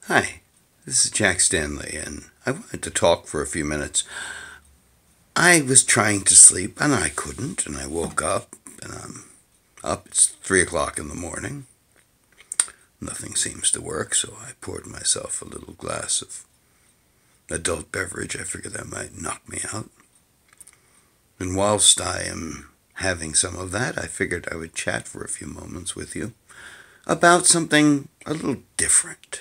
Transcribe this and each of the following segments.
Hi, this is Jack Stanley, and I wanted to talk for a few minutes. I was trying to sleep, and I couldn't, and I woke up, and I'm up. It's 3 o'clock in the morning. Nothing seems to work, so I poured myself a little glass of adult beverage. I figured that might knock me out. And whilst I am having some of that, I figured I would chat for a few moments with you about something a little different.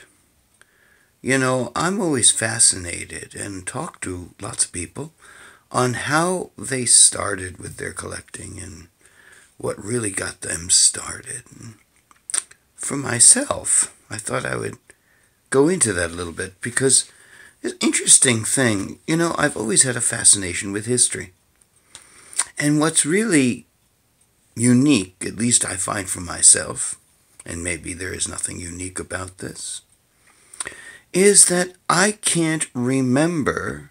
I'm always fascinated and talk to lots of people on how they started with their collecting and what really got them started. And for myself, I thought I would go into that a little bit because it's an interesting thing. I've always had a fascination with history. And what's really unique, at least I find for myself, and maybe there is nothing unique about this, is that I can't remember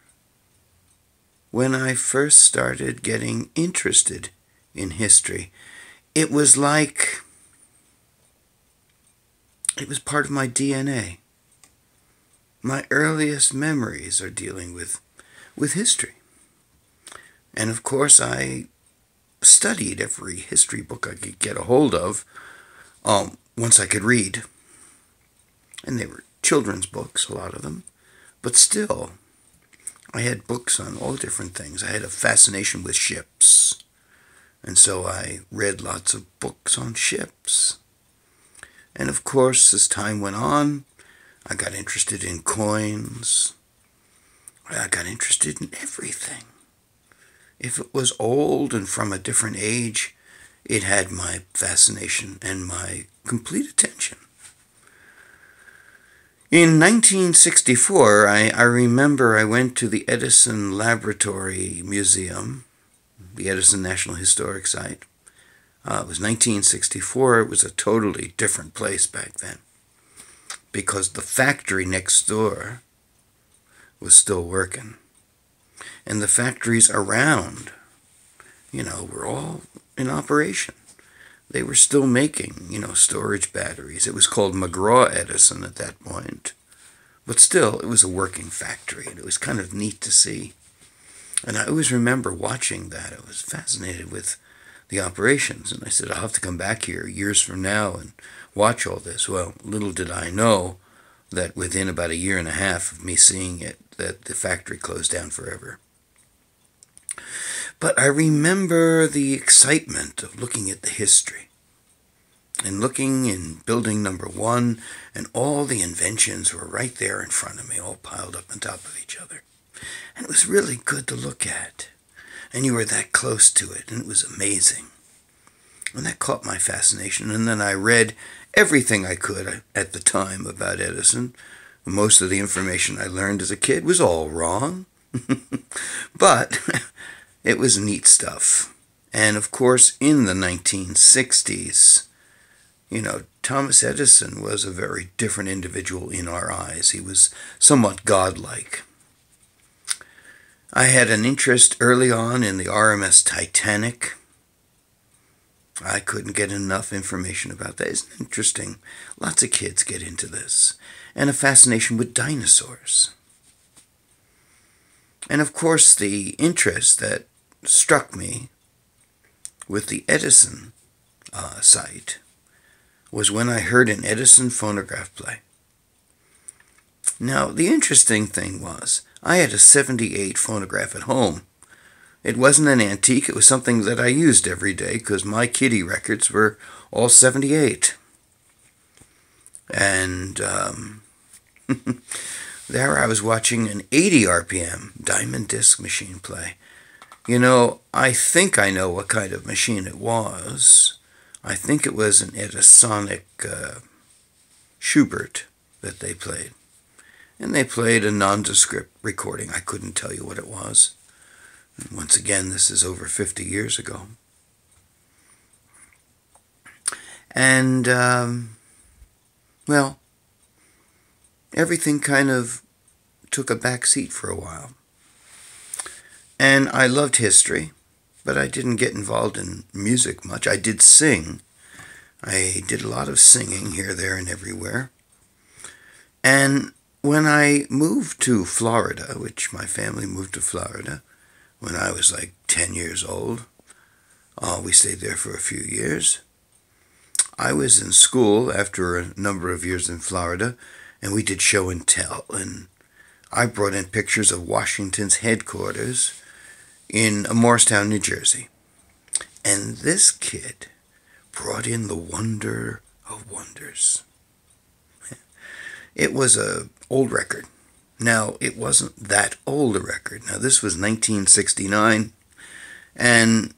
when I first started getting interested in history. It was like it was part of my DNA. My earliest memories are dealing with history. And of course, I studied every history book I could get a hold of once I could read. And they were children's books, a lot of them. But still, I had books on all different things. I had a fascination with ships. And so I read lots of books on ships. And of course, as time went on, I got interested in coins. I got interested in everything. If it was old and from a different age, it had my fascination and my complete attention. In 1964, I remember I went to the Edison Laboratory Museum, the Edison National Historic Site. It was 1964. It was a totally different place back then because the factory next door was still working. And the factories around, were all in operation. They were still making, storage batteries. It was called McGraw-Edison at that point. But still, it was a working factory, and it was kind of neat to see. And I always remember watching that. I was fascinated with the operations, and I said, I'll have to come back here years from now and watch all this. Well, little did I know that within about a year and a half of me seeing it, that the factory closed down forever. But I remember the excitement of looking at the history and looking in building number 1, and all the inventions were right there in front of me, all piled up on top of each other. And it was really good to look at. And you were that close to it, and it was amazing. And that caught my fascination. And then I read everything I could at the time about Edison. Most of the information I learned as a kid was all wrong. But it was neat stuff. And of course, in the 1960s, Thomas Edison was a very different individual in our eyes. He was somewhat godlike. I had an interest early on in the RMS Titanic. I couldn't get enough information about that. Isn't it interesting? Lots of kids get into this. And a fascination with dinosaurs. And of course, the interest that struck me with the Edison site was when I heard an Edison phonograph play. Now, the interesting thing was, I had a 78 phonograph at home. It wasn't an antique, it was something that I used every day because my kiddie records were all 78. And there I was watching an 80 RPM diamond disc machine play. I think I know what kind of machine it was. I think it was an Edisonic Schubert that they played. And they played a nondescript recording. I couldn't tell you what it was. And once again, this is over 50 years ago. And, well, everything kind of took a back seat for a while. And I loved history, but I didn't get involved in music much. I did sing. I did a lot of singing here, there, and everywhere. And when I moved to Florida, which my family moved to Florida when I was like 10 years old, we stayed there for a few years. I was in school after a number of years in Florida, and we did show and tell. And I brought in pictures of Washington's headquarters in Morristown, New Jersey. And this kid brought in the wonder of wonders. It was an old record. Now, it wasn't that old a record. Now, this was 1969, and,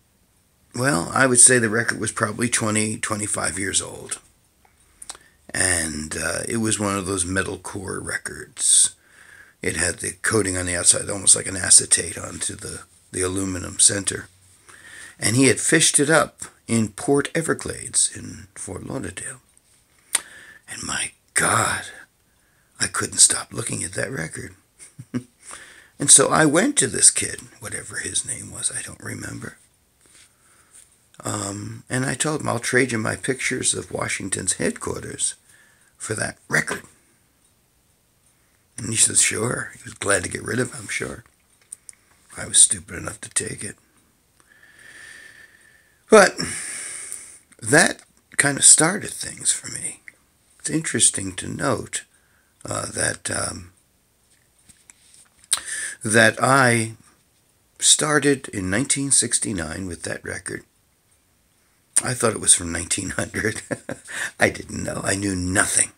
well, I would say the record was probably 20, 25 years old. And it was one of those metalcore records. It had the coating on the outside, almost like an acetate onto the aluminum center. And he had fished it up in Port Everglades in Fort Lauderdale. And my God, I couldn't stop looking at that record. And so I went to this kid, whatever his name was, I don't remember. And I told him, I'll trade you my pictures of Washington's headquarters for that record. And he said, sure. He was glad to get rid of it, I'm sure. I was stupid enough to take it. But that kind of started things for me. It's interesting to note that I started in 1969 with that record. I thought it was from 1900. I didn't know. I knew nothing.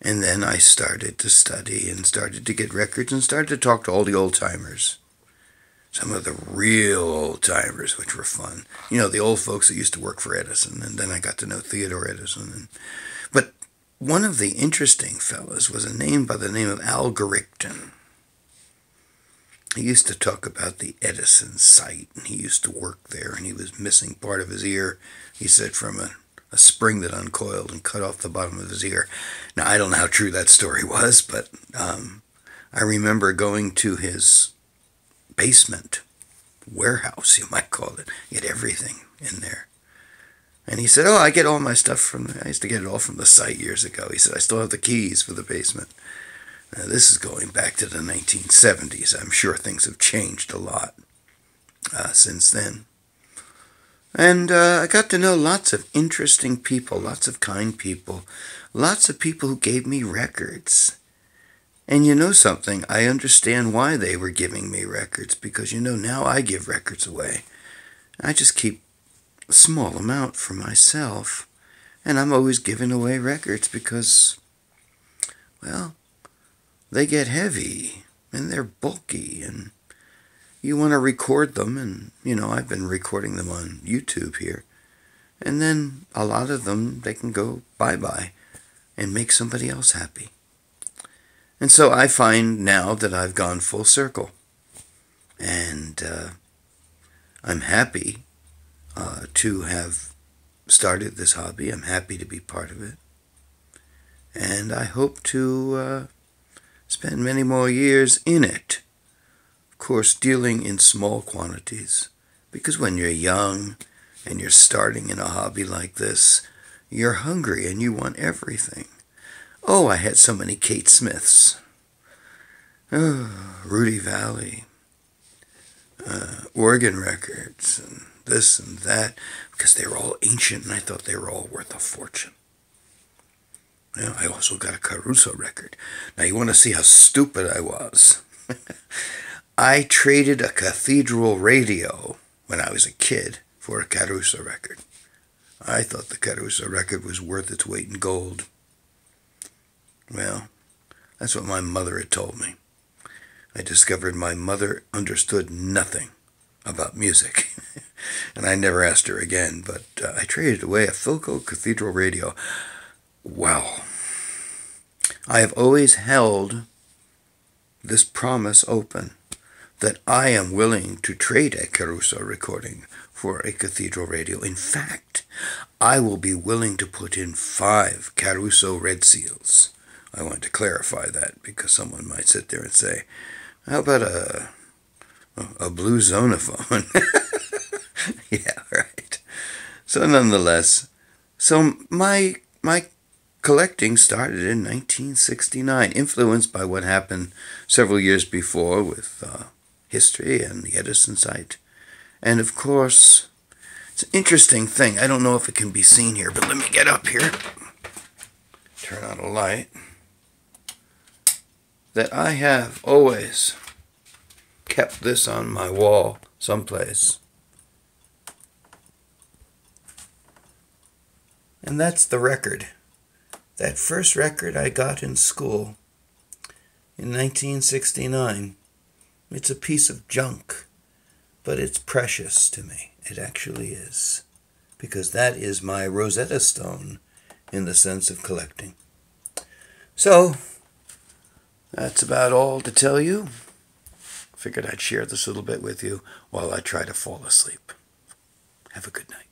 And then I started to study and started to get records and started to talk to all the old-timers. Some of the real old-timers, which were fun. You know, the old folks that used to work for Edison, and then I got to know Theodore Edison. But one of the interesting fellas was a name by the name of Al Gorichton. He used to talk about the Edison site, and he used to work there, and he was missing part of his ear, he said, from a spring that uncoiled and cut off the bottom of his ear. Now, I don't know how true that story was, but I remember going to his basement warehouse, you might call it. He had everything in there. And he said, oh, I get all my stuff I used to get it all from the site years ago. He said, I still have the keys for the basement. Now, this is going back to the 1970s. I'm sure things have changed a lot since then. And I got to know lots of interesting people, lots of kind people, lots of people who gave me records. And you know something, I understand why they were giving me records, because, you know, now I give records away. I just keep a small amount for myself, and I'm always giving away records because, well, they get heavy, and they're bulky, and you want to record them, and, you know, I've been recording them on YouTube here, and then a lot of them, they can go bye-bye and make somebody else happy. And so I find now that I've gone full circle, and I'm happy to have started this hobby. I'm happy to be part of it, and I hope to spend many more years in it. Of course, dealing in small quantities, because when you're young and you're starting in a hobby like this, you're hungry and you want everything. Oh, I had so many Kate Smiths, Rudy Valley, organ records, and this and that, because they were all ancient, and I thought they were all worth a fortune. Well, I also got a Caruso record. Now, you want to see how stupid I was? I traded a Cathedral radio when I was a kid for a Caruso record. I thought the Caruso record was worth its weight in gold. Well, that's what my mother had told me. I discovered my mother understood nothing about music. And I never asked her again, but I traded away a Philco Cathedral radio. Wow. I have always held this promise open that I am willing to trade a Caruso recording for a Cathedral radio. In fact, I will be willing to put in 5 Caruso Red Seals. I want to clarify that because someone might sit there and say, how about a blue Zonophone? Yeah, right. So nonetheless, so my collecting started in 1969, influenced by what happened several years before with history and the Edison site. And of course, it's an interesting thing. I don't know if it can be seen here, but let me get up here. Turn on a light. That I have always kept this on my wall someplace. And that's the record. That first record I got in school in 1969. It's a piece of junk, but it's precious to me. It actually is. Because that is my Rosetta Stone in the sense of collecting. So, that's about all to tell you. Figured I'd share this little bit with you while I try to fall asleep. Have a good night.